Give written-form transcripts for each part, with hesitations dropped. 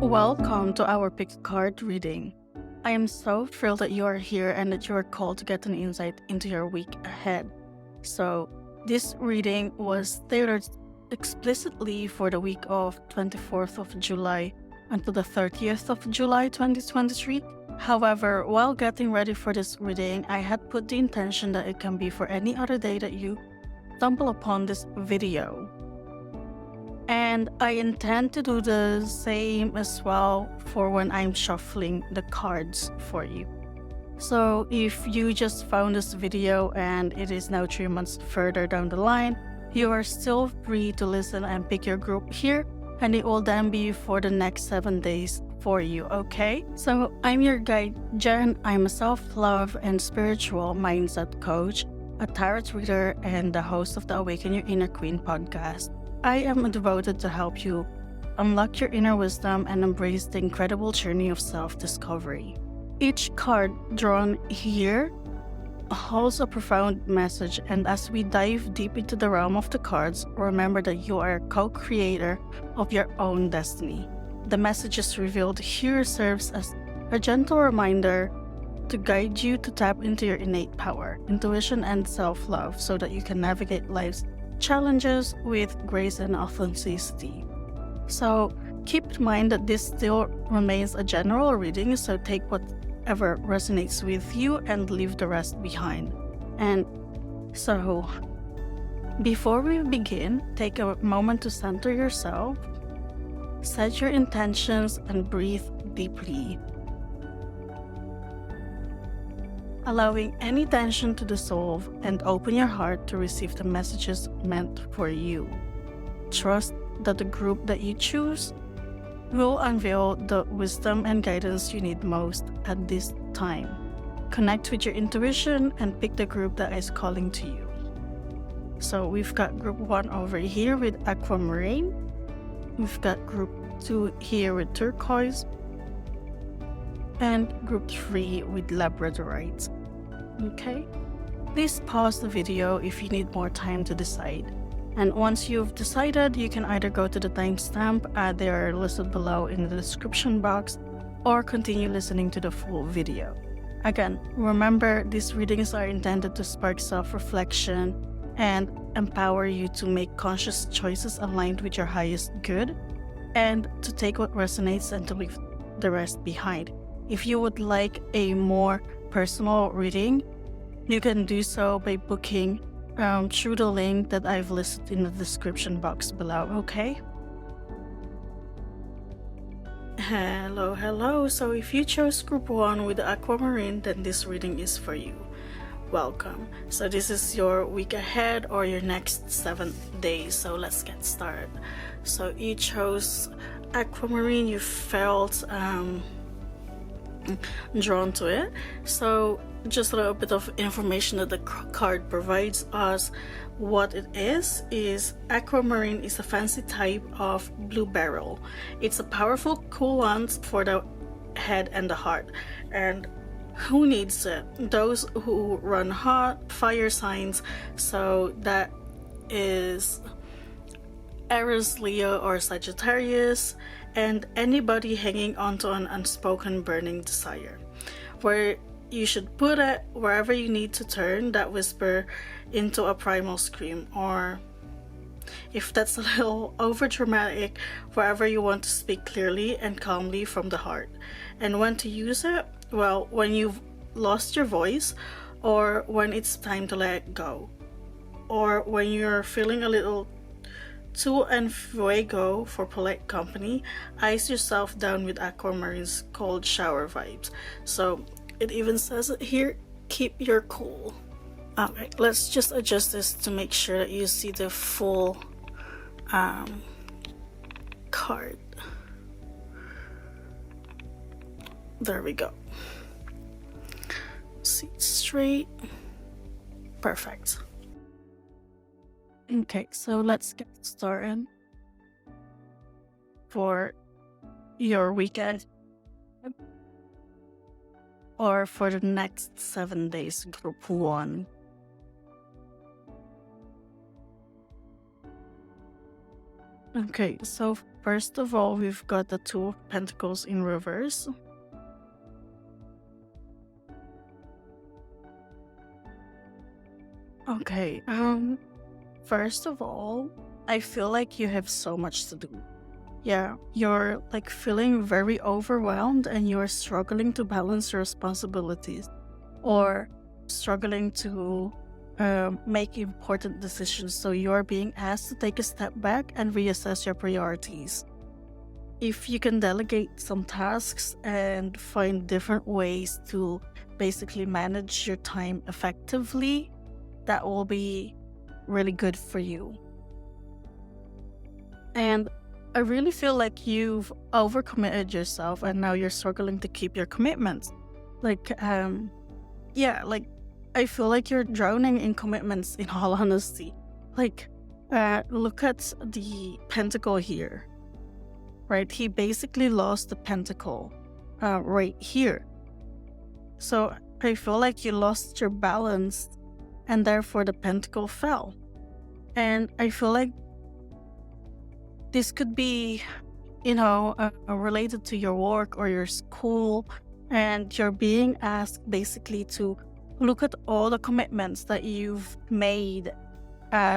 Welcome to our pick card reading. I am so thrilled that you are here and that you are called to get an insight into your week ahead. So, this reading was tailored explicitly for the week of 24th of July until the 30th of July 2023. However, while getting ready for this reading, I had put the intention that it can be for any other day that you stumble upon this video. And I intend to do the same as well for when I'm shuffling the cards for you. So if you just found this video and it is now 3 months further down the line, you are still free to listen and pick your group here, and it will then be for the next 7 days for you, okay? So I'm your guide, Jen. I'm a self-love and spiritual mindset coach, a tarot reader, and the host of the Awaken Your Inner Queen podcast. I am devoted to help you unlock your inner wisdom and embrace the incredible journey of self-discovery. Each card drawn here holds a profound message, and as we dive deep into the realm of the cards, remember that you are a co-creator of your own destiny. The messages revealed here serves as a gentle reminder to guide you to tap into your innate power, intuition, and self-love so that you can navigate life's challenges with grace and authenticity. So keep in mind that this still remains a general reading, so take whatever resonates with you and leave the rest behind. And so before we begin, take a moment to center yourself, set your intentions, and breathe deeply, allowing any tension to dissolve, and open your heart to receive the messages meant for you. Trust that the group that you choose will unveil the wisdom and guidance you need most at this time. Connect with your intuition and pick the group that is calling to you. So we've got group 1 over here with Aquamarine. We've got group 2 here with Turquoise, and group 3 with Labradorite. Okay? Please pause the video if you need more time to decide. And once you've decided, you can either go to the timestamp, they are listed below in the description box, or continue listening to the full video. Again, remember, these readings are intended to spark self-reflection and empower you to make conscious choices aligned with your highest good, and to take what resonates and to leave the rest behind. If you would like a more personal reading, you can do so by booking through the link that I've listed in the description box below, okay? Hello. So if you chose group 1 with the Aquamarine, then this reading is for you. Welcome. So this is your week ahead or your next 7 days. So let's get started. So you chose Aquamarine, you felt drawn to it. So just a little bit of information that the card provides us. What it is Aquamarine is a fancy type of blue beryl. It's a powerful coolant for the head and the heart. And who needs it? Those who run hot, fire signs. So that is Aries, Leo, or Sagittarius, and anybody hanging onto an unspoken burning desire. Where you should put it, wherever you need to turn that whisper into a primal scream, or if that's a little over dramatic, wherever you want to speak clearly and calmly from the heart. And when to use it? Well, when you've lost your voice, or when it's time to let it go, or when you're feeling a little too enfuego for polite company. Ice yourself down with Aquamarine's cold shower vibes. So it even says it here, keep your cool. Alright, let's just adjust this to make sure that you see the full card. There we go. Sit straight. Perfect. Okay, so let's get started for your weekend or for the next 7 days, group 1. Okay, so first of all, we've got the Two of Pentacles in reverse. Okay, first of all, I feel like you have so much to do. Yeah, you're like feeling very overwhelmed and you're struggling to balance your responsibilities or struggling to make important decisions. So you're being asked to take a step back and reassess your priorities. If you can delegate some tasks and find different ways to basically manage your time effectively, that will be really good for you. And I really feel like you've overcommitted yourself and now you're struggling to keep your commitments. Like, yeah, like I feel like you're drowning in commitments in all honesty. Like, look at the pentacle here, right? He basically lost the pentacle right here. So I feel like you lost your balance and therefore the pentacle fell. And I feel like this could be, related to your work or your school, and you're being asked basically to look at all the commitments that you've made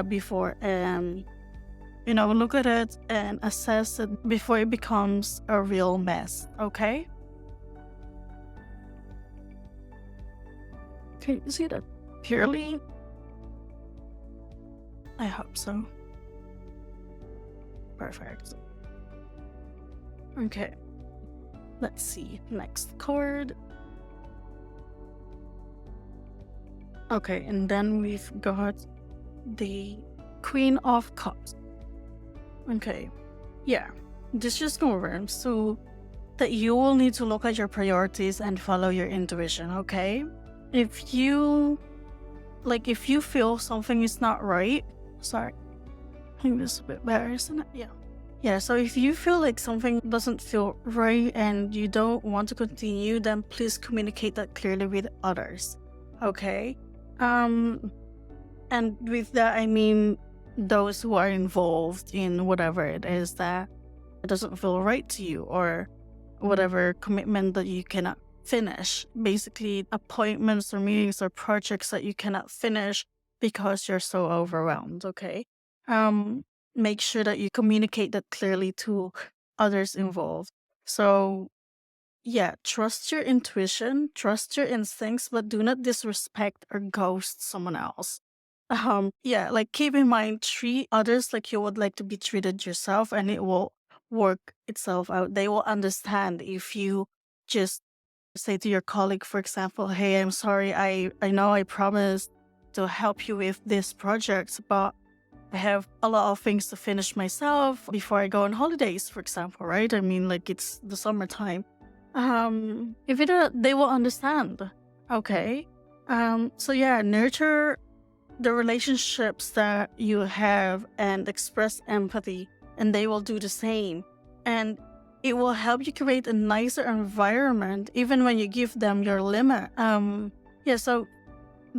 before and, look at it and assess it before it becomes a real mess, okay? Can you see that clearly? I hope so. Perfect. Okay. Let's see. Next card. Okay, and then we've got the Queen of Cups. Okay. Yeah. This just confirms so that you will need to look at your priorities and follow your intuition, okay? If you feel something is not right, sorry. I think this is a bit better, isn't it? Yeah. Yeah, so if you feel like something doesn't feel right and you don't want to continue, then please communicate that clearly with others. Okay? And with that I mean those who are involved in whatever it is that doesn't feel right to you or whatever commitment that you cannot finish. Basically appointments or meetings or projects that you cannot finish because you're so overwhelmed, okay? Make sure that you communicate that clearly to others involved. So, yeah, trust your intuition, trust your instincts, but do not disrespect or ghost someone else. Yeah, like keep in mind, treat others like you would like to be treated yourself, and it will work itself out. They will understand if you just say to your colleague, for example, hey, I'm sorry, I know I promised to help you with this project, but I have a lot of things to finish myself before I go on holidays, for example, right? I mean, like it's the summertime. If it they will understand. Okay. So yeah, nurture the relationships that you have and express empathy, and they will do the same. And it will help you create a nicer environment even when you give them your limit. Yeah, so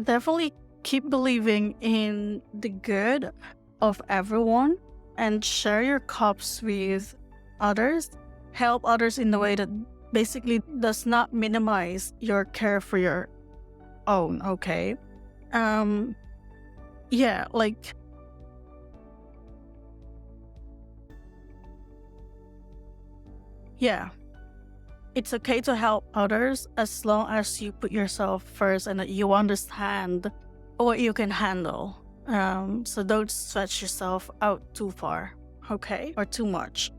definitely keep believing in the good of everyone and share your cups with others. Help others in a way that basically does not minimize your care for your own, okay? Yeah, like yeah. It's okay to help others as long as you put yourself first and that you understand what you can handle. So don't stretch yourself out too far, okay? Or too much.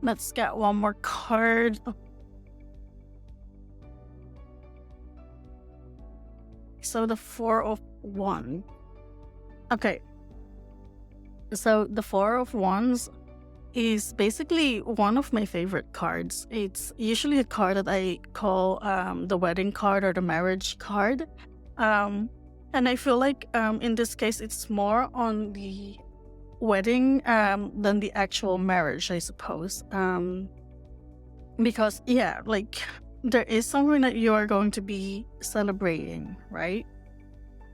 Let's get one more card. So the Four of Wands. Okay. So the Four of Wands is basically one of my favorite cards. It's usually a card that I call the wedding card or the marriage card. And I feel like in this case, it's more on the wedding than the actual marriage, I suppose. Because, yeah, like there is something that you are going to be celebrating, right?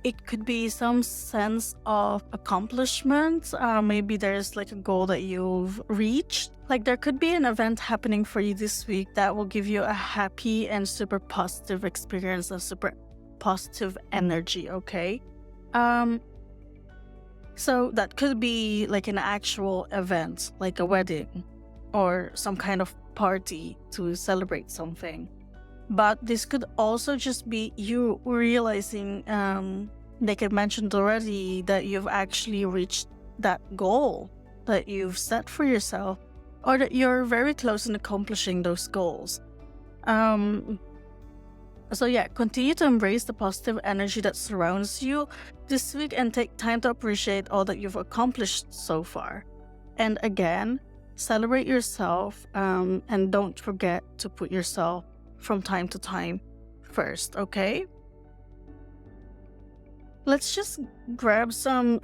it could be some sense of accomplishment. Maybe there's like a goal that you've reached. Like there could be an event happening for you this week that will give you a happy and super positive experience, a super positive energy, okay? So that could be like an actual event, like a wedding or some kind of party to celebrate something. But this could also just be you realizing, like I mentioned already, that you've actually reached that goal that you've set for yourself, or that you're very close in accomplishing those goals. So yeah, continue to embrace the positive energy that surrounds you this week and take time to appreciate all that you've accomplished so far. And again, celebrate yourself, and don't forget to put yourself from time to time first, okay? Let's just grab some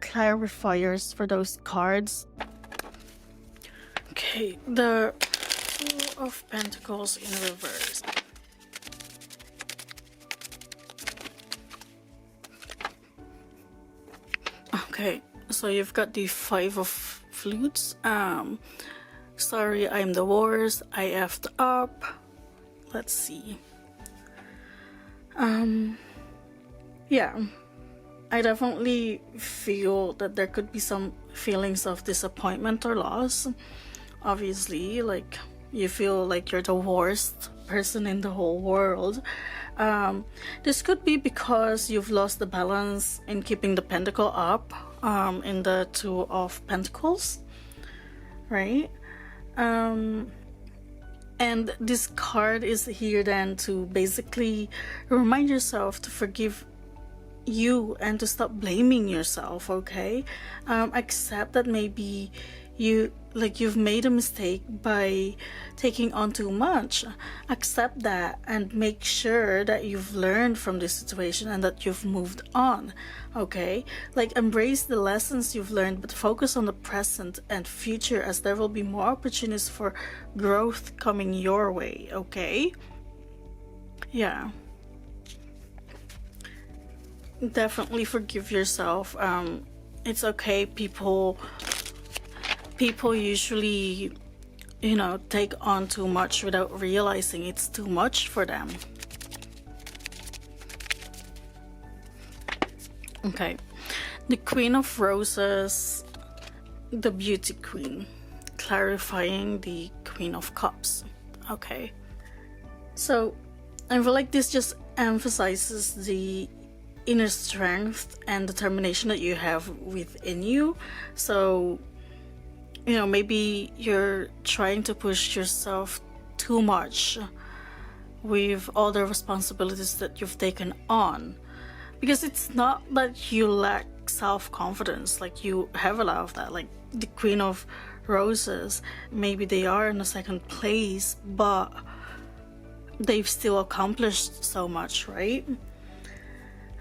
clarifiers for those cards. Okay, the Fool of Pentacles in reverse. Okay, so you've got the Five of Flutes. Sorry, I'm the worst. I effed up. Let's see. Yeah, I definitely feel that there could be some feelings of disappointment or loss. Obviously, like you feel like you're the worst person in the whole world. This could be because you've lost the balance in keeping the pentacle up, in the Two of Pentacles, right? And this card is here then to basically remind yourself to forgive you and to stop blaming yourself, okay? Accept that maybe you've made a mistake by taking on too much. Accept that and make sure that you've learned from this situation and that you've moved on, okay? Like embrace the lessons you've learned, but focus on the present and future, as there will be more opportunities for growth coming your way, okay? Yeah, definitely forgive yourself. It's okay. People usually, take on too much without realizing it's too much for them. Okay, the Queen of Roses, the Beauty Queen, clarifying the Queen of Cups. Okay, so I feel like this just emphasizes the inner strength and determination that you have within you. So maybe you're trying to push yourself too much with all the responsibilities that you've taken on, because it's not that you lack self-confidence. Like you have a lot of that. Like the Queen of Roses, maybe they are in the second place, but they've still accomplished so much, right?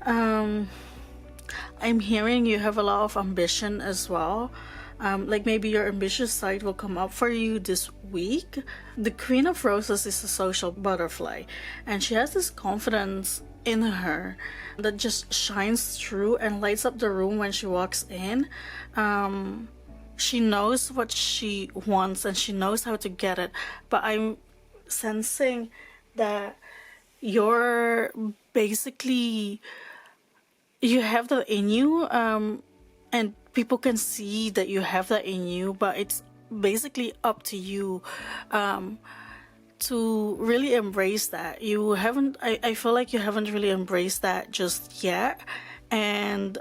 I'm hearing you have a lot of ambition as well. Like maybe your ambitious side will come up for you this week. The Queen of Roses is a social butterfly, and she has this confidence in her that just shines through and lights up the room when she walks in. She knows what she wants and she knows how to get it, but I'm sensing that you're basically, you have that in you, and people can see that you have that in you, but it's basically up to you to really embrace that. You haven't, I feel like you haven't really embraced that just yet, and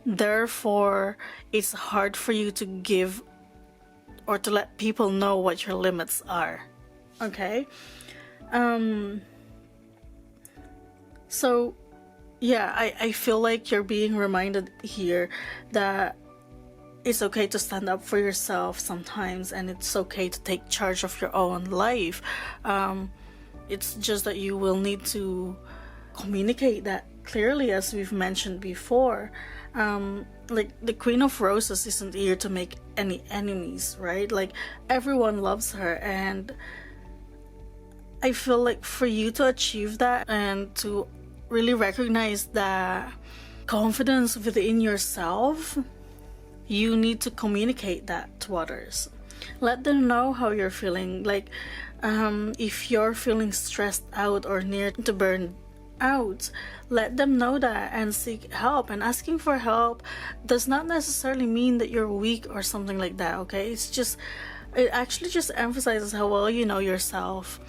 therefore it's hard for you to give or to let people know what your limits are, okay? So yeah, I feel like you're being reminded here that it's okay to stand up for yourself sometimes, and it's okay to take charge of your own life. It's just that you will need to communicate that clearly, as we've mentioned before. Like the Queen of Roses isn't here to make any enemies, right? Like everyone loves her, and I feel like for you to achieve that and to really recognize that confidence within yourself, you need to communicate that to others. Let them know how you're feeling. Like, if you're feeling stressed out or near to burn out, let them know that and seek help. And asking for help does not necessarily mean that you're weak or something like that, okay? It actually just emphasizes how well you know yourself.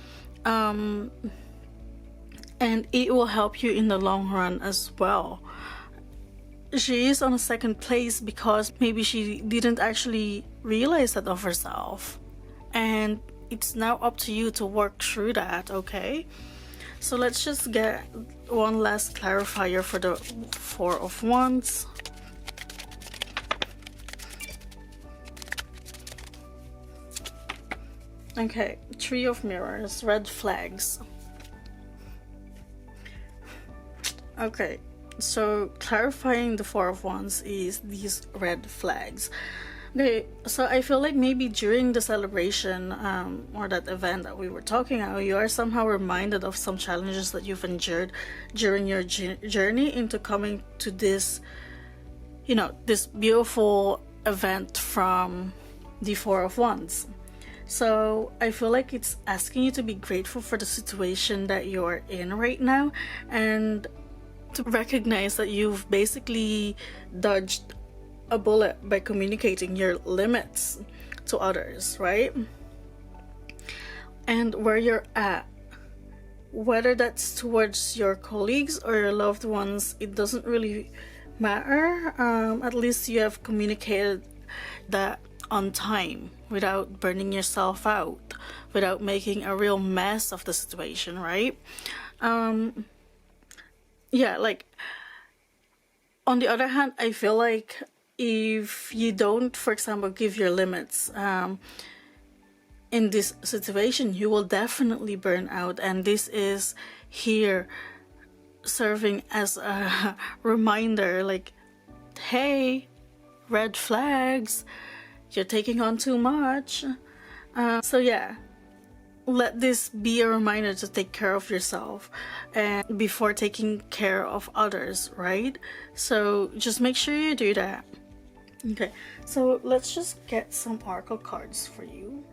And it will help you in the long run as well. She is on a second place because maybe she didn't actually realize that of herself. And it's now up to you to work through that, okay? So let's just get one last clarifier for the Four of Wands. Okay, Three of Mirrors, red flags. Okay, so clarifying the Four of Wands is these red flags. Okay, so I feel like maybe during the celebration or that event that we were talking about, you are somehow reminded of some challenges that you've endured during your journey into coming to this, you know, this beautiful event from the Four of Wands. So I feel like it's asking you to be grateful for the situation that you're in right now and to recognize that you've basically dodged a bullet by communicating your limits to others, right? And where you're at, whether that's towards your colleagues or your loved ones, it doesn't really matter. At least you have communicated that on time without burning yourself out, without making a real mess of the situation, right? Yeah, like, on the other hand, I feel like if you don't, for example, give your limits in this situation, you will definitely burn out. And this is here serving as a reminder, like, hey, red flags, you're taking on too much. So yeah, let this be a reminder to take care of yourself and before taking care of others, right? So just make sure you do that. Okay, so let's just get some oracle cards for you.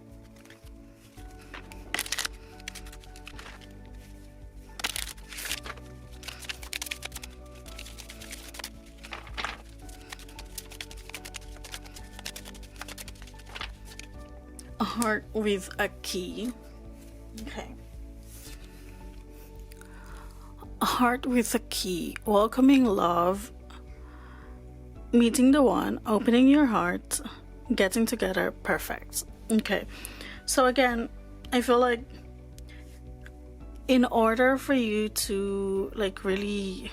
A heart with a key. Okay. A heart with a key, welcoming love, meeting the one, opening your heart, getting together, perfect. Okay, so again, I feel like in order for you to like really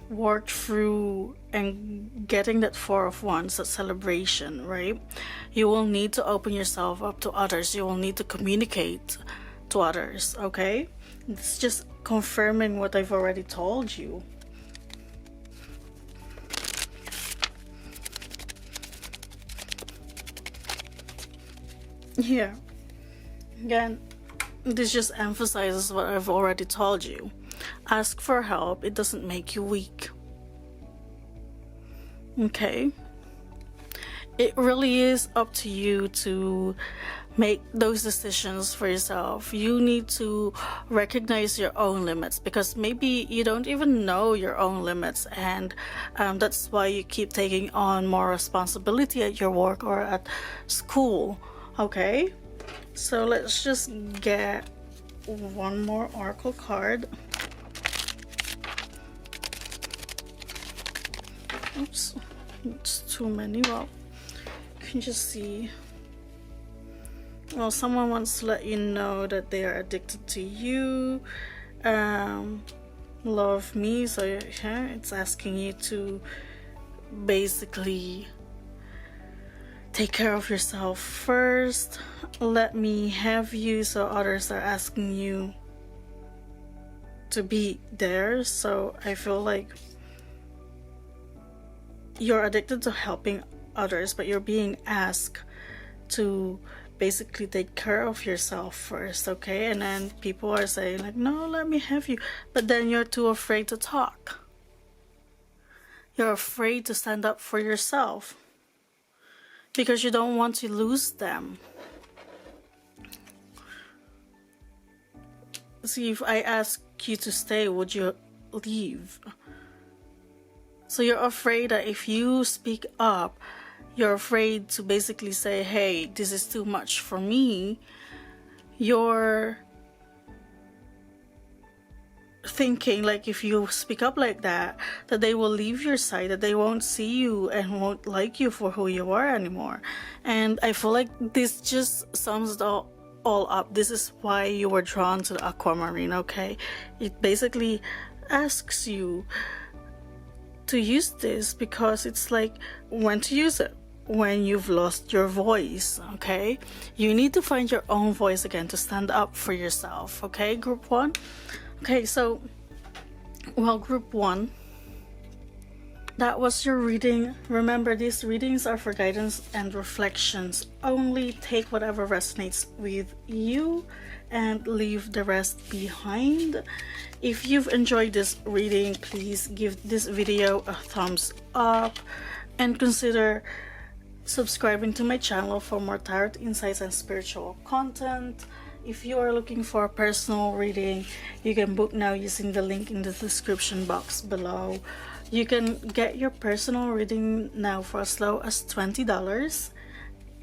work through and getting that Four of Wands, that celebration, right, you will need to open yourself up to others. You will need to communicate to others, okay? It's just confirming what I've already told you. Here, again, this just emphasizes what I've already told you. Ask for help. It doesn't make you weak. Okay? It really is up to you to make those decisions for yourself. You need to recognize your own limits because maybe you don't even know your own limits, and that's why you keep taking on more responsibility at your work or at school. Okay, so let's just get one more oracle card. Oops, it's too many. Well, you can just see. Well, someone wants to let you know that they are addicted to you, love me. So yeah, it's asking you to basically take care of yourself first. Let me have you. So others are asking you to be there. So I feel like you're addicted to helping others, but you're being asked to basically take care of yourself first, okay? And then people are saying like, no, let me have you, but then you're too afraid to talk. You're afraid to stand up for yourself because you don't want to lose them. See, if I ask you to stay, would you leave? So you're afraid that if you speak up, you're afraid to basically say, hey, this is too much for me. You're thinking like if you speak up like that they will leave your side, that they won't see you and won't like you for who you are anymore. And I feel like this just sums it all up. This is why you were drawn to the aquamarine, okay? It basically asks you to use this because it's like when to use it. When you've lost your voice, okay? You need to find your own voice again to stand up for yourself, okay, group 1? Okay, so, well, group 1, that was your reading. Remember, these readings are for guidance and reflections only. Take whatever resonates with you and leave the rest behind. If you've enjoyed this reading, please give this video a thumbs up and consider subscribing to my channel for more tarot insights and spiritual content. If you are looking for a personal reading, you can book now using the link in the description box below. You can get your personal reading now for as low as $20.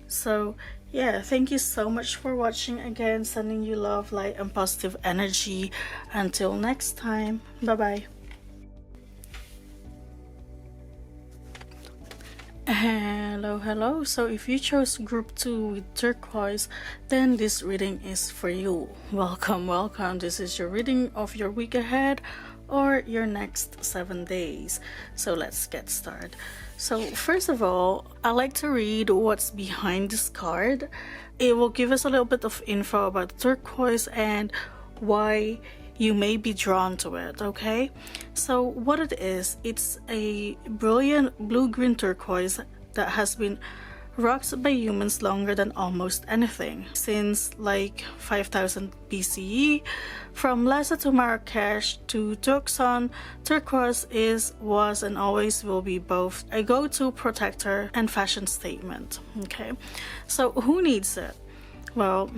So yeah, thank you so much for watching. Again, sending you love, light, and positive energy. Until next time, bye bye. Hello. So if you chose group 2 with turquoise, then this reading is for you. Welcome. This is your reading of your week ahead or your next 7 days. So let's get started. So first of all, I like to read what's behind this card. It will give us a little bit of info about turquoise and why you may be drawn to it, okay? So what it is, it's a brilliant blue-green turquoise that has been rocked by humans longer than almost anything. Since like 5000 BCE, from Lhasa to Marrakesh to Tucson, turquoise was and always will be both a go-to protector and fashion statement, okay? So who needs it? Well,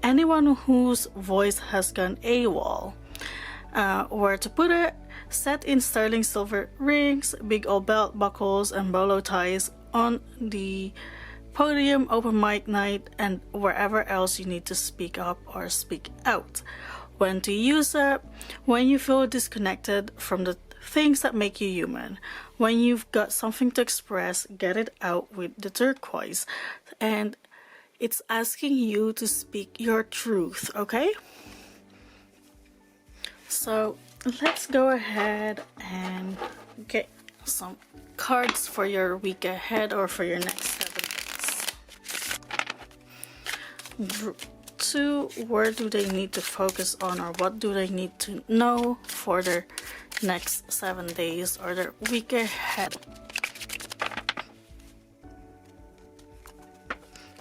anyone whose voice has gone AWOL. Where to put it, set in sterling silver rings, big old belt buckles, and bolo ties on the podium, open mic night, and wherever else you need to speak up or speak out. When to use it, when you feel disconnected from the things that make you human. When you've got something to express, get it out with the turquoise. And it's asking you to speak your truth, okay? So let's go ahead and get some cards for your week ahead or for your next 7 days. Group 2, where do they need to focus on, or what do they need to know for their next 7 days or their week ahead?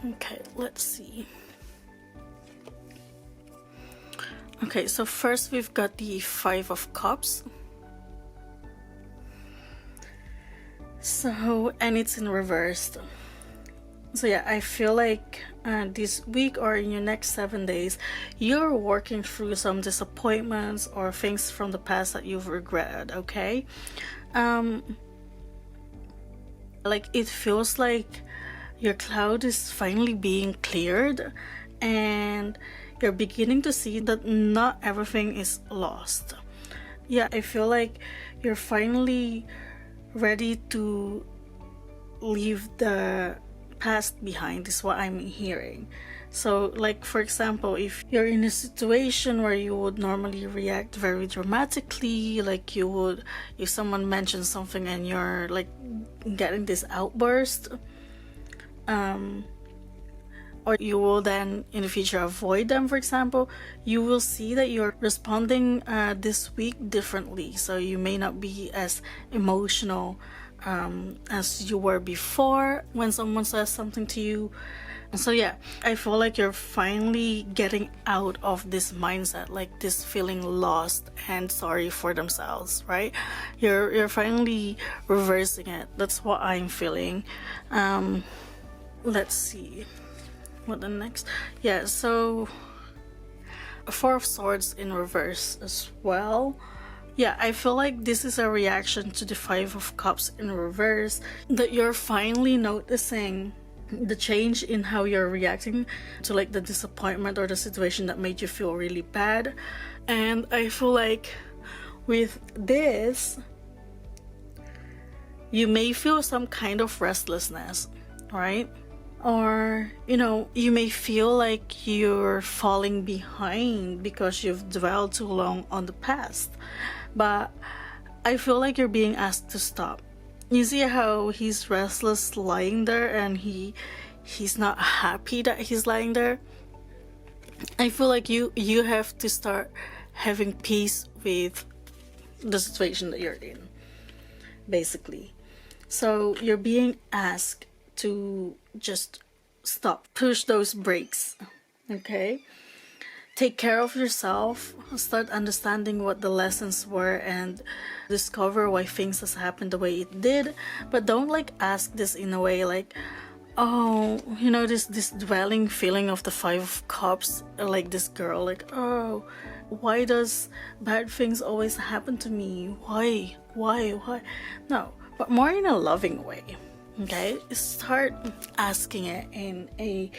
Okay, let's see. Okay, so first we've got the 5 of Cups. So, and it's in reversed. So yeah, I feel like this week or in your next 7 days, you're working through some disappointments or things from the past that you've regretted, okay? Like it feels like your cloud is finally being cleared and you're beginning to see that not everything is lost. Yeah, I feel like you're finally ready to leave the past behind, is what I'm hearing. So like, for example, if you're in a situation where you would normally react very dramatically, like you would if someone mentions something and you're like getting this outburst, or you will then in the future avoid them, for example, you will see that you're responding this week differently. So you may not be as emotional as you were before when someone says something to you. So yeah, I feel like you're finally getting out of this mindset, like this feeling lost and sorry for themselves, right? You're finally reversing it. That's what I'm feeling. Let's see what the next. Yeah, so Four of Swords in reverse as well. Yeah, I feel like this is a reaction to the Five of Cups in reverse, that you're finally noticing the change in how you're reacting to like the disappointment or the situation that made you feel really bad. And I feel like with this, you may feel some kind of restlessness, right? Or, you know, you may feel like you're falling behind because you've dwelled too long on the past. But I feel like you're being asked to stop. You see how he's restless lying there and he's not happy that he's lying there? I feel like you have to start having peace with the situation that you're in, basically. So you're being asked to just stop, push those brakes, okay? Take care of yourself, start understanding what the lessons were and discover why things has happened the way it did. But don't like ask this in a way like, oh, you know, this dwelling feeling of the Five of Cups, like this girl, like, oh, why does bad things always happen to me? Why? No, but more in a loving way, okay? Start asking it in a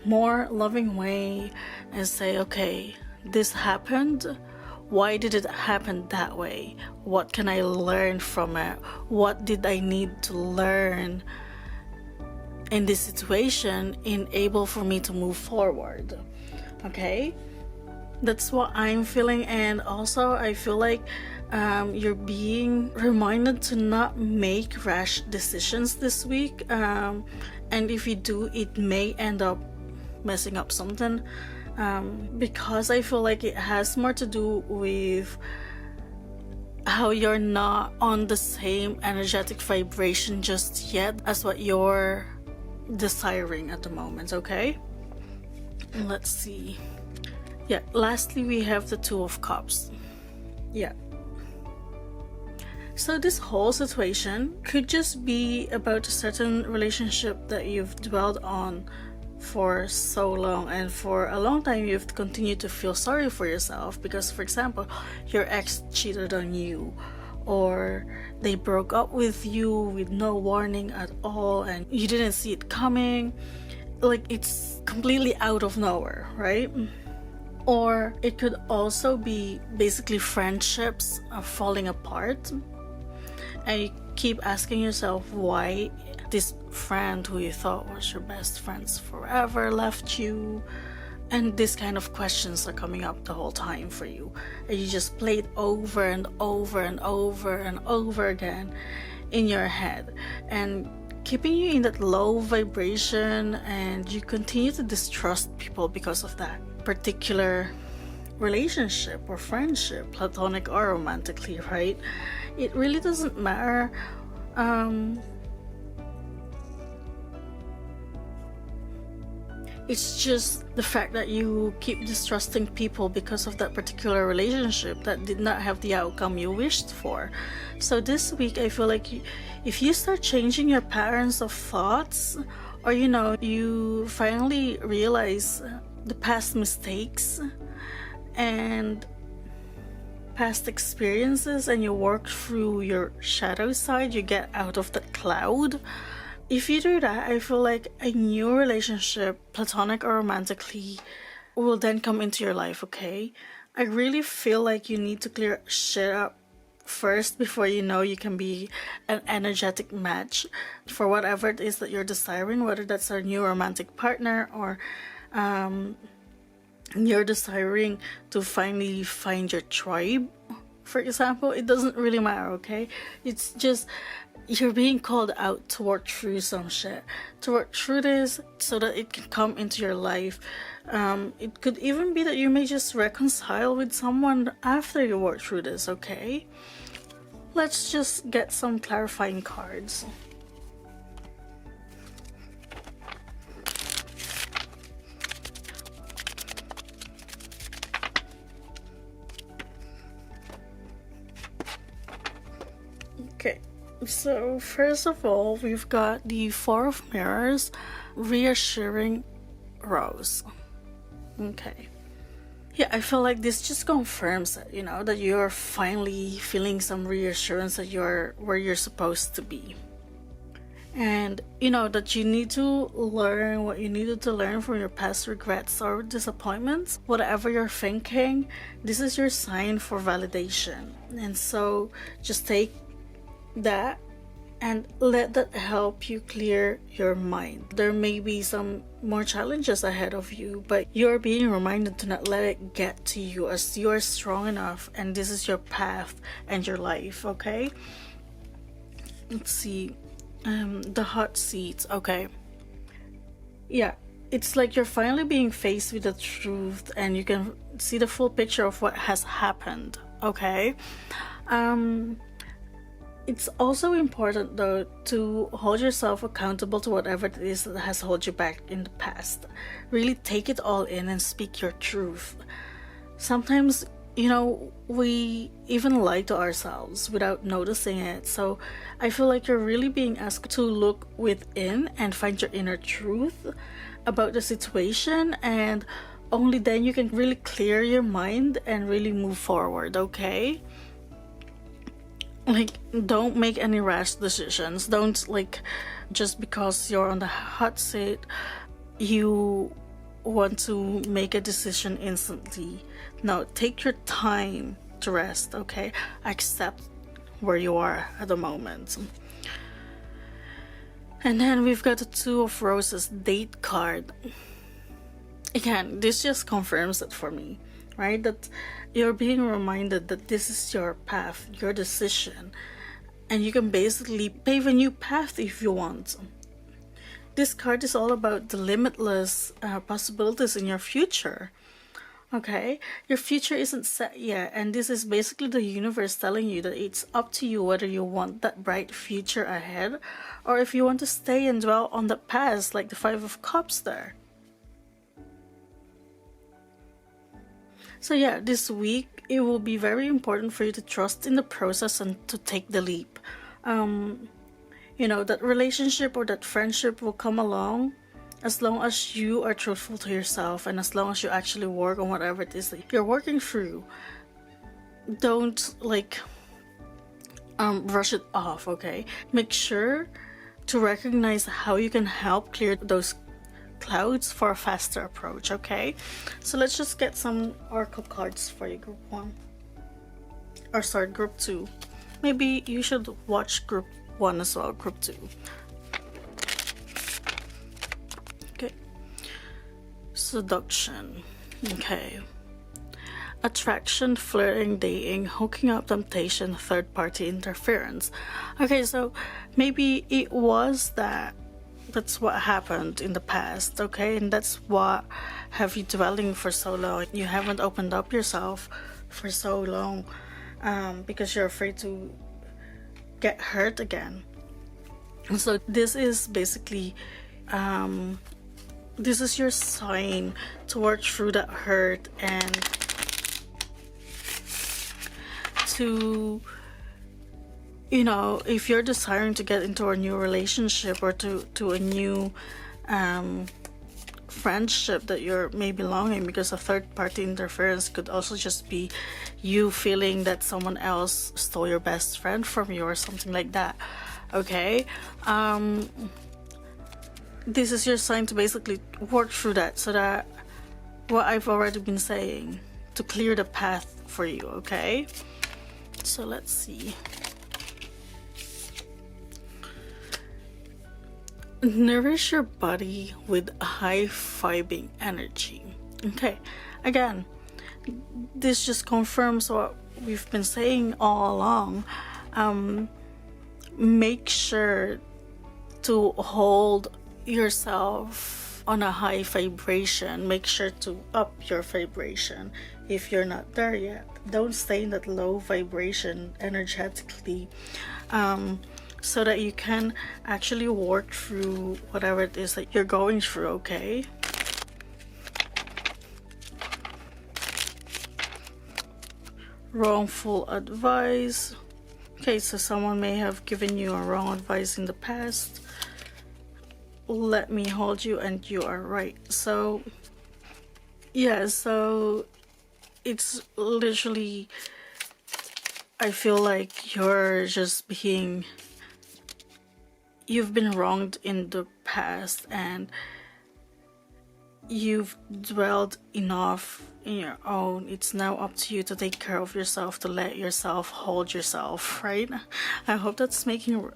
more loving way and say, okay, this happened. Why did it happen that way? What can I learn from it? What did I need to learn in this situation in able for me to move forward? Okay, that's what I'm feeling. And also I feel like you're being reminded to not make rash decisions this week, and if you do, it may end up messing up something, because I feel like it has more to do with how you're not on the same energetic vibration just yet as what you're desiring at the moment, okay? Let's see. Yeah, lastly we have the Two of Cups. Yeah, so this whole situation could just be about a certain relationship that you've dwelled on for so long, and for a long time you've continued to feel sorry for yourself because, for example, your ex cheated on you, or they broke up with you with no warning at all and you didn't see it coming, like it's completely out of nowhere, right? Or it could also be basically friendships are falling apart and you keep asking yourself why this friend who you thought was your best friends forever left you, and this kind of questions are coming up the whole time for you, and you just play it over and over and over and over again in your head, and keeping you in that low vibration, and you continue to distrust people because of that particular relationship or friendship, platonic or romantically, right? It really doesn't matter. It's just the fact that you keep distrusting people because of that particular relationship that did not have the outcome you wished for. So this week I feel like if you start changing your patterns of thoughts, or you know, you finally realize the past mistakes and past experiences, and you work through your shadow side, you get out of that cloud. If you do that, I feel like a new relationship, platonic or romantically, will then come into your life, okay? I really feel like you need to clear shit up first before you know you can be an energetic match for whatever it is that you're desiring, whether that's a new romantic partner or you're desiring to finally find your tribe, for example. It doesn't really matter, okay? It's just you're being called out to work through some shit, to work through this so that it can come into your life. It could even be that you may just reconcile with someone after you work through this, okay? let's just get some clarifying cards. Okay, so first of all, we've got the Four of Mirrors, reassuring Rose. Okay. Yeah, I feel like this just confirms that, that you're finally feeling some reassurance that you're where you're supposed to be. And, that you need to learn what you needed to learn from your past regrets or disappointments. Whatever you're thinking, this is your sign for validation. And so just take that and let that help you clear your mind. There may be some more challenges ahead of you, but you're being reminded to not let it get to you, as you're strong enough and this is your path and your life. Okay, let's see. The hot seats. Okay, yeah, it's like you're finally being faced with the truth and you can see the full picture of what has happened. Okay, it's also important, though, to hold yourself accountable to whatever it is that has held you back in the past. Really take it all in and speak your truth. Sometimes, we even lie to ourselves without noticing it. So I feel like you're really being asked to look within and find your inner truth about the situation, and only then you can really clear your mind and really move forward. Okay, like, don't make any rash decisions. Don't, just because you're on the hot seat, you want to make a decision instantly. No, take your time to rest. Okay, accept where you are at the moment. And then we've got the Two of Roses date card. Again, this just confirms it for me, right? That you're being reminded that this is your path, your decision, and you can basically pave a new path if you want. This card is all about the limitless possibilities in your future. Okay, your future isn't set yet, and this is basically the universe telling you that it's up to you whether you want that bright future ahead or if you want to stay and dwell on the past, like the Five of Cups there. So yeah, this week it will be very important for you to trust in the process and to take the leap. That relationship or that friendship will come along as long as you are truthful to yourself and as long as you actually work on whatever it is that you're working through. Don't rush it off. Okay, make sure to recognize how you can help clear those clouds for a faster approach. Okay, so let's just get some oracle cards for you, group 1, or sorry, group 2. Maybe you should watch group 1 as well, group 2. Okay, seduction. Okay, attraction, flirting, dating, hooking up, temptation, third party interference. Okay, so maybe it was that's what happened in the past. Okay, and that's what have you dwelling for so long. You haven't opened up yourself for so long because you're afraid to get hurt again. So this is basically this is your sign to work through that hurt and to, if you're desiring to get into a new relationship or to a new friendship that you're maybe longing, because a third party interference could also just be you feeling that someone else stole your best friend from you or something like that. Okay, this is your sign to basically work through that, so that what I've already been saying, to clear the path for you. Okay, so let's see. Nourish your body with high-vibing energy. Okay, again, this just confirms what we've been saying all along. Make sure to hold yourself on a high vibration, make sure to up your vibration. If you're not there yet, don't stay in that low vibration energetically, so that you can actually work through whatever it is that you're going through, okay? Wrongful advice. Okay, so someone may have given you a wrong advice in the past. Let me hold you and you are right. So yeah, so it's literally, I feel like you've been wronged in the past, and you've dwelled enough in your own. It's now up to you to take care of yourself, to let yourself hold yourself, right? I hope that's making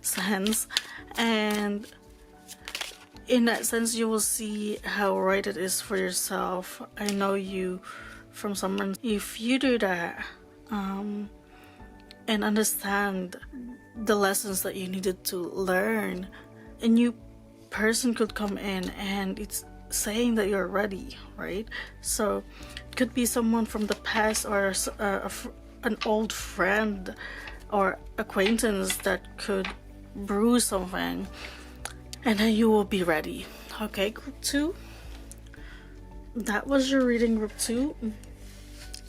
sense. And in that sense, you will see how right it is for yourself. I know you from someone. If you do that, and understand the lessons that you needed to learn, a new person could come in and it's saying that you're ready, right? So it could be someone from the past, or an old friend or acquaintance that could brew something, and then you will be ready. Okay, group 2, that was your reading, group 2.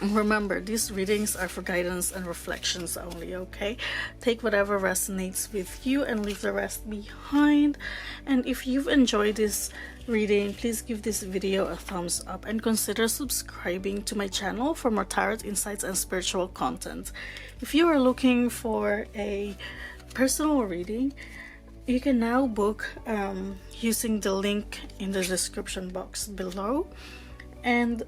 Remember, these readings are for guidance and reflections only, okay? Take whatever resonates with you and leave the rest behind. And if you've enjoyed this reading, please give this video a thumbs up and consider subscribing to my channel for more tarot insights and spiritual content. If you are looking for a personal reading, you can now book using the link in the description box below, and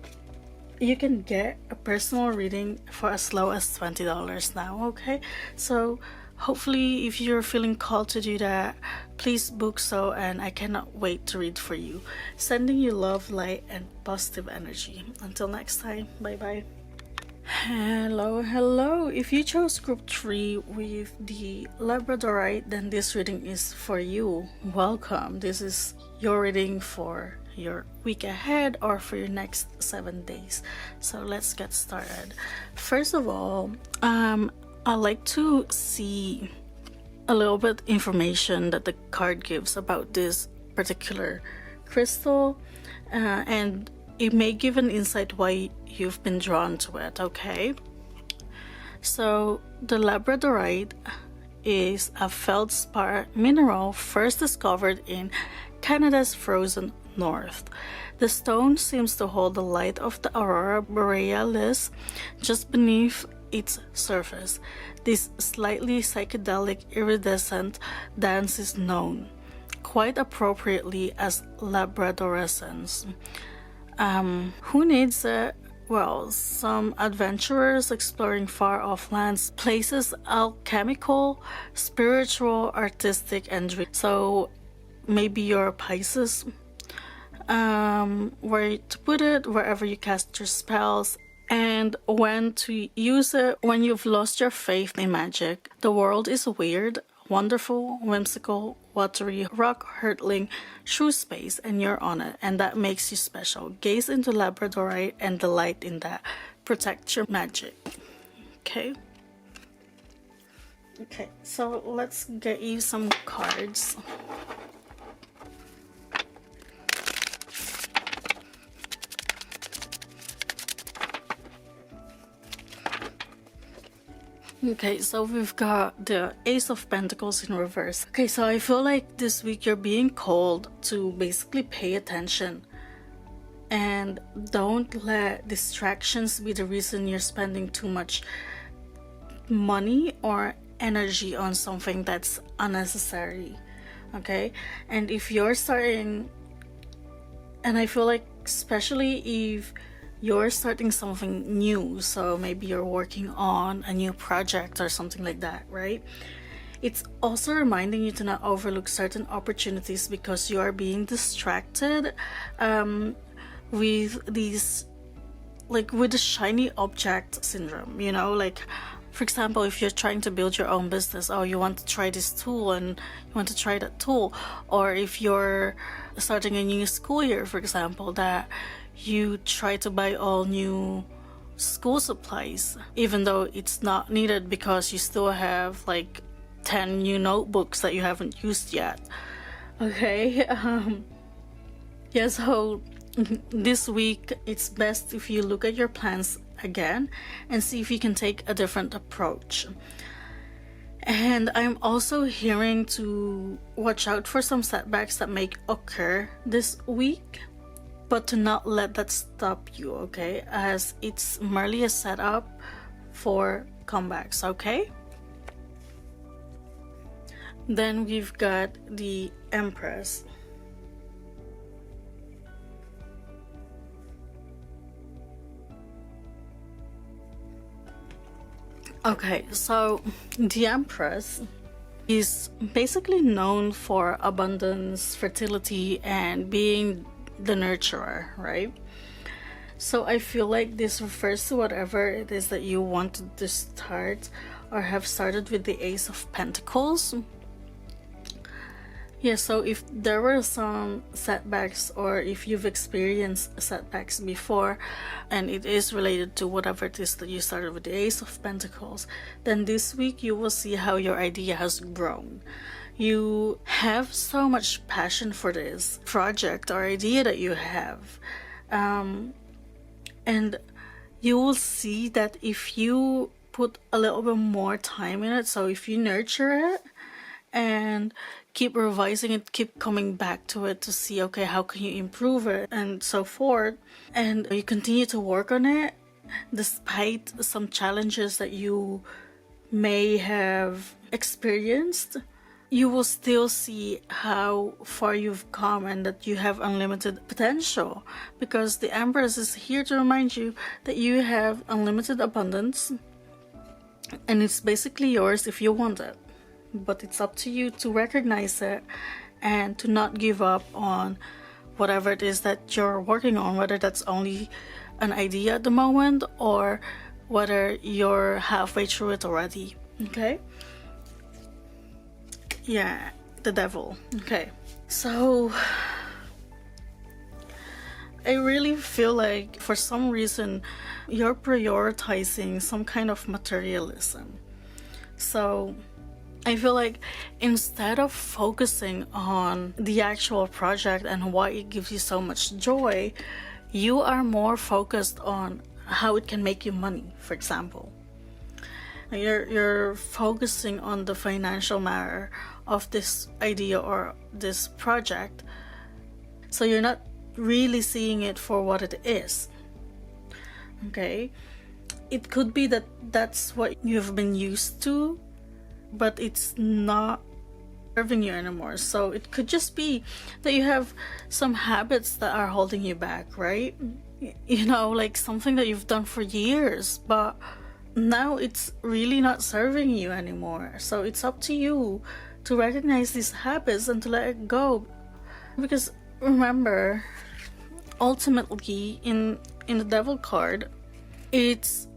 you can get a personal reading for as low as $20 now, okay? So hopefully, if you're feeling called to do that, please book so, and I cannot wait to read for you. Sending you love, light, and positive energy. Until next time, bye bye. Hello. If you chose group 3 with the Labradorite, then this reading is for you. Welcome. This is your reading for your week ahead or for your next 7 days. So let's get started. First of all, I like to see a little bit information that the card gives about this particular crystal, and it may give an insight why you've been drawn to it, okay? So the Labradorite is a feldspar mineral first discovered in Canada's frozen north. The stone seems to hold the light of the aurora borealis just beneath its surface. This slightly psychedelic iridescent dance is known, quite appropriately, as labradorescence. Who needs it? Well, some adventurers exploring far-off lands, places alchemical, spiritual, artistic, and so maybe you're a Pisces. Where to put it, wherever you cast your spells, and when to use it when you've lost your faith in magic. The world is weird, wonderful, whimsical, watery, rock-hurtling through space, and you're on it, and that makes you special. Gaze into Labradorite and the light in that. Protect your magic. Okay, so let's get you some cards. Okay, so we've got the Ace of Pentacles in reverse. Okay, so I feel like this week you're being called to basically pay attention, and don't let distractions be the reason you're spending too much money or energy on something that's unnecessary, okay? And if you're starting, and I feel like especially if you're starting something new, so maybe you're working on a new project or something like that, right? It's also reminding you to not overlook certain opportunities because you are being distracted with these, like with the shiny object syndrome, you know, like For example, if you're trying to build your own business, or you want to try this tool and you want to try that tool, or if you're starting a new school year, for example, that you try to buy all new school supplies, even though it's not needed because you still have like 10 new notebooks that you haven't used yet. Okay, yeah, so this week it's best if you look at your plans again and see if you can take a different approach. And I'm also hearing to watch out for some setbacks that may occur this week, but to not let that stop you, okay? As it's merely a setup for comebacks, okay? Then we've got the Empress. Okay, so the Empress is basically known for abundance, fertility, and being the nurturer, right? So I feel like this refers to whatever it is that you wanted to start or have started with the Ace of Pentacles. Yeah, so if there were some setbacks, or if you've experienced setbacks before and it is related to whatever it is that you started with the Ace of Pentacles, then this week you will see how your idea has grown. You have so much passion for this project or idea that you have. And you will see that if you put a little bit more time in it, so if you nurture it and keep revising it, keep coming back to it to see, okay, how can you improve it and so forth, and you continue to work on it despite some challenges that you may have experienced, you will still see how far you've come and that you have unlimited potential, because the Empress is here to remind you that you have unlimited abundance and it's basically yours if you want it. But it's up to you to recognize it and to not give up on whatever it is that you're working on, whether that's only an idea at the moment or whether you're halfway through it already. Okay? Yeah, the Devil. Okay. So I really feel like for some reason you're prioritizing some kind of materialism. So I feel like instead of focusing on the actual project and why it gives you so much joy, you are more focused on how it can make you money, for example. You're focusing on the financial matter of this idea or this project. So you're not really seeing it for what it is. Okay? It could be that that's what you've been used to, but it's not serving you anymore. So it could just be that you have some habits that are holding you back, right? You know, like something that you've done for years, but now it's really not serving you anymore. So it's up to you to recognize these habits and to let it go. Because remember, ultimately in the Devil card, it's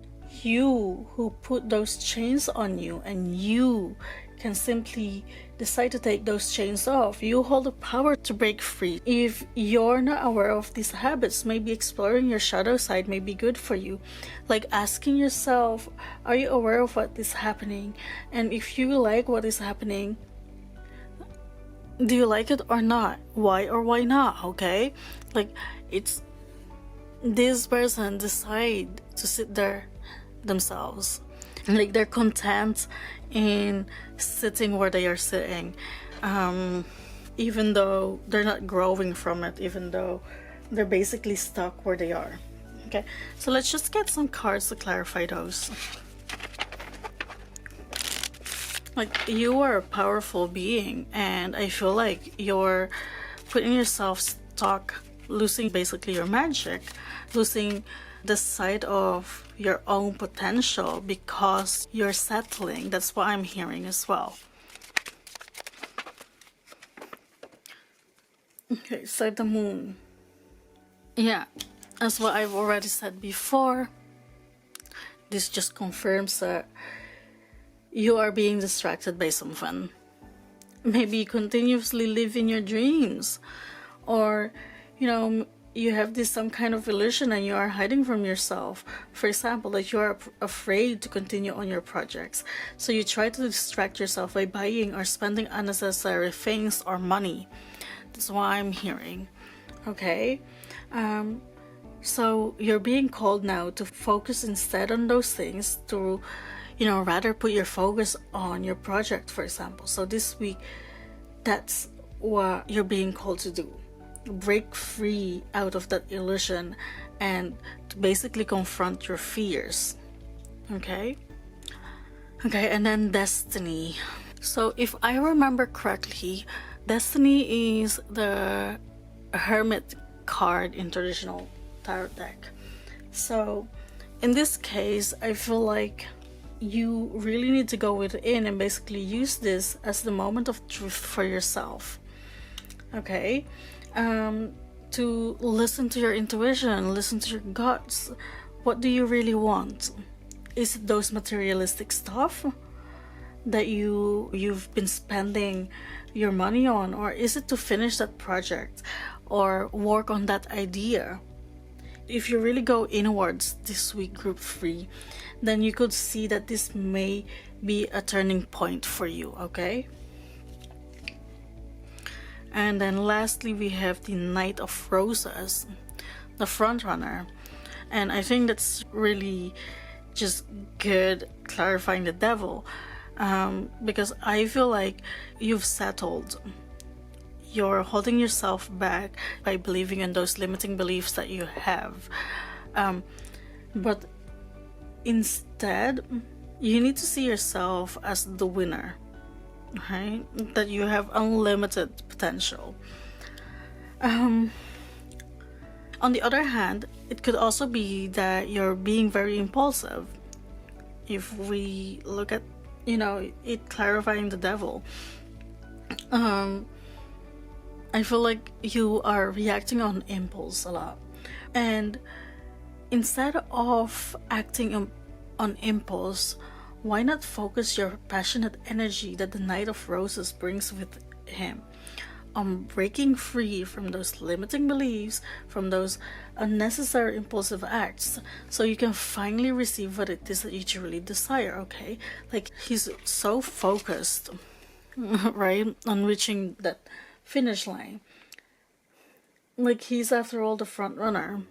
you who put those chains on you, and you can simply decide to take those chains off. You hold the power to break free. If you're not aware of these habits, maybe exploring your shadow side may be good for you. Like asking yourself, are you aware of what is happening? And if you like what is happening, do you like it or not? Why or why not? Okay? Like, it's this person decide to sit there themselves, like they're content in sitting where they are sitting, even though they're not growing from it, even though they're basically stuck where they are. Okay, so let's just get some cards to clarify those. Like, you are a powerful being, and I feel like you're putting yourself stuck, losing basically your magic, losing the sight of your own potential because you're settling. That's what I'm hearing as well. Okay, so the Moon. Yeah, as what I've already said before, this just confirms that you are being distracted by something. Maybe you continuously live in your dreams, or you have this some kind of illusion and you are hiding from yourself. For example, like you are afraid to continue on your projects, so you try to distract yourself by buying or spending unnecessary things or money. That's what I'm hearing. Okay, so you're being called now to focus instead on those things, to rather put your focus on your project, for example. So this week, that's what you're being called to do. Break free out of that illusion and to basically confront your fears. Okay, and then destiny. So if I remember correctly, destiny is the hermit card in traditional tarot deck. So in this case, I feel like you really need to go within and basically use this as the moment of truth for yourself. Okay, to listen to your intuition, listen to your guts. What do you really want? Is it those materialistic stuff that you've been spending your money on, or is it to finish that project or work on that idea? If you really go inwards this week, group 3, then you could see that this may be a turning point for you. Okay, and then lastly, we have the Knight of Roses, the front runner. And I think that's really just good clarifying the devil, because I feel like you've settled. You're holding yourself back by believing in those limiting beliefs that you have. But instead, you need to see yourself as the winner. Right? That you have unlimited potential. On the other hand, it could also be that you're being very impulsive. If we look at, it clarifying the devil, I feel like you are reacting on impulse a lot. And instead of acting on impulse, why not focus your passionate energy that the Knight of Roses brings with him on breaking free from those limiting beliefs, from those unnecessary impulsive acts, so you can finally receive what it is that you truly desire. Okay, like he's so focused, right, on reaching that finish line. Like he's, after all, the front runner.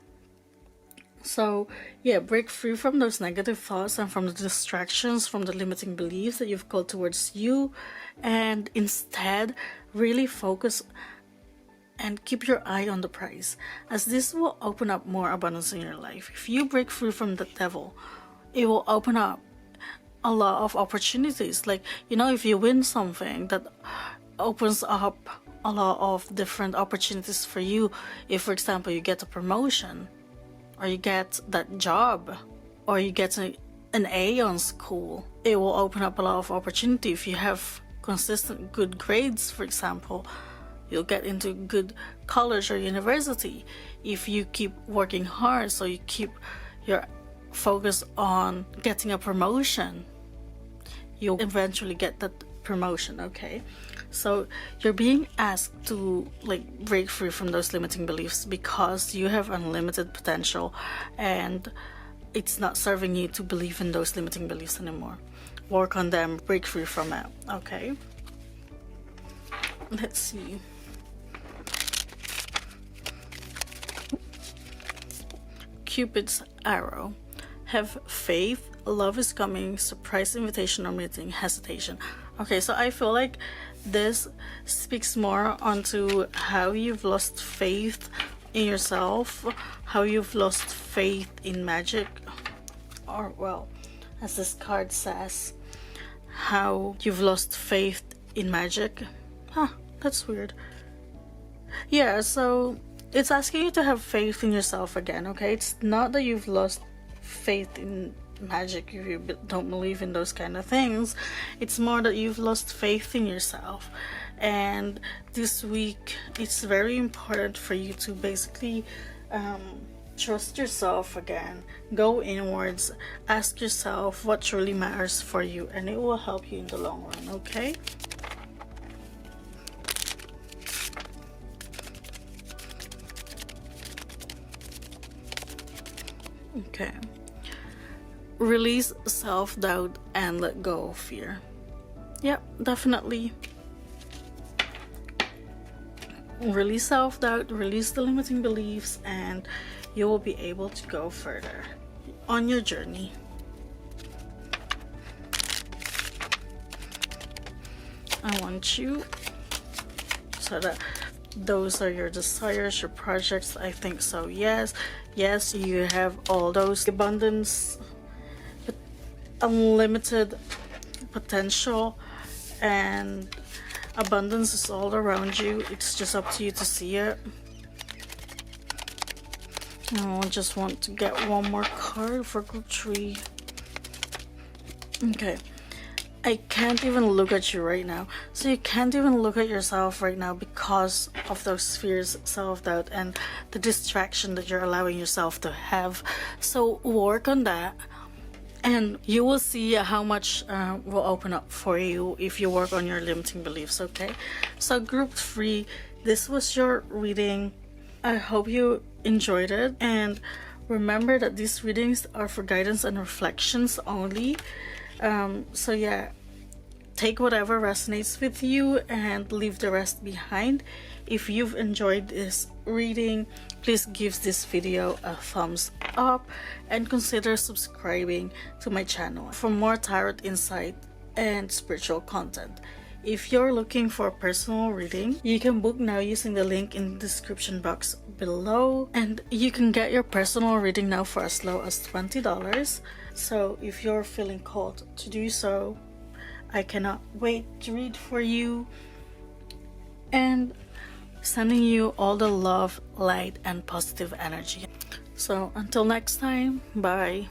So yeah, break free from those negative thoughts and from the distractions, from the limiting beliefs that you've called towards you, and instead really focus and keep your eye on the prize, as this will open up more abundance in your life. If you break free from the devil, it will open up a lot of opportunities. Like, if you win something, that opens up a lot of different opportunities for you. If, for example, you get a promotion, or you get that job, or you get an A on school, it will open up a lot of opportunity. If you have consistent good grades, for example, you'll get into good college or university. If you keep working hard, so you keep your focus on getting a promotion, you'll eventually get that promotion. Okay, so you're being asked to break free from those limiting beliefs, because you have unlimited potential and it's not serving you to believe in those limiting beliefs anymore. Work on them, break free from it. Okay, let's see. Cupid's arrow. Have faith, love is coming, surprise invitation or meeting, hesitation. Okay, so I feel like this speaks more onto how you've lost faith in yourself, how you've lost faith in magic, or, well, as this card says, how you've lost faith in magic. That's weird. Yeah, so it's asking you to have faith in yourself again. Okay, it's not that you've lost faith in magic if you don't believe in those kind of things. It's more that you've lost faith in yourself. And this week, it's very important for you to basically Trust yourself again. Go inwards. Ask yourself what truly matters for you, and it will help you in the long run, okay? Okay. Release self-doubt and let go of fear. Yep, definitely. Release self-doubt, release the limiting beliefs, and you will be able to go further on your journey. I want you, so that those are your desires, your projects. I think so. Yes, you have all those abundance, unlimited potential, and abundance is all around you. It's just up to you to see it. I just want to get one more card for group 3. Okay. I can't even look at you right now. So you can't even look at yourself right now because of those fears, self-doubt, and the distraction that you're allowing yourself to have. So work on that, and you will see how much will open up for you if you work on your limiting beliefs, okay? So group 3, this was your reading. I hope you enjoyed it, and remember that these readings are for guidance and reflections only. So yeah, take whatever resonates with you and leave the rest behind. If you've enjoyed this reading, please give this video a thumbs up and consider subscribing to my channel for more tarot insight and spiritual content. If you're looking for a personal reading, you can book now using the link in the description box below, and you can get your personal reading now for as low as $20. So if you're feeling called to do so, I cannot wait to read for you, and sending you all the love, light, and positive energy. So until next time, bye.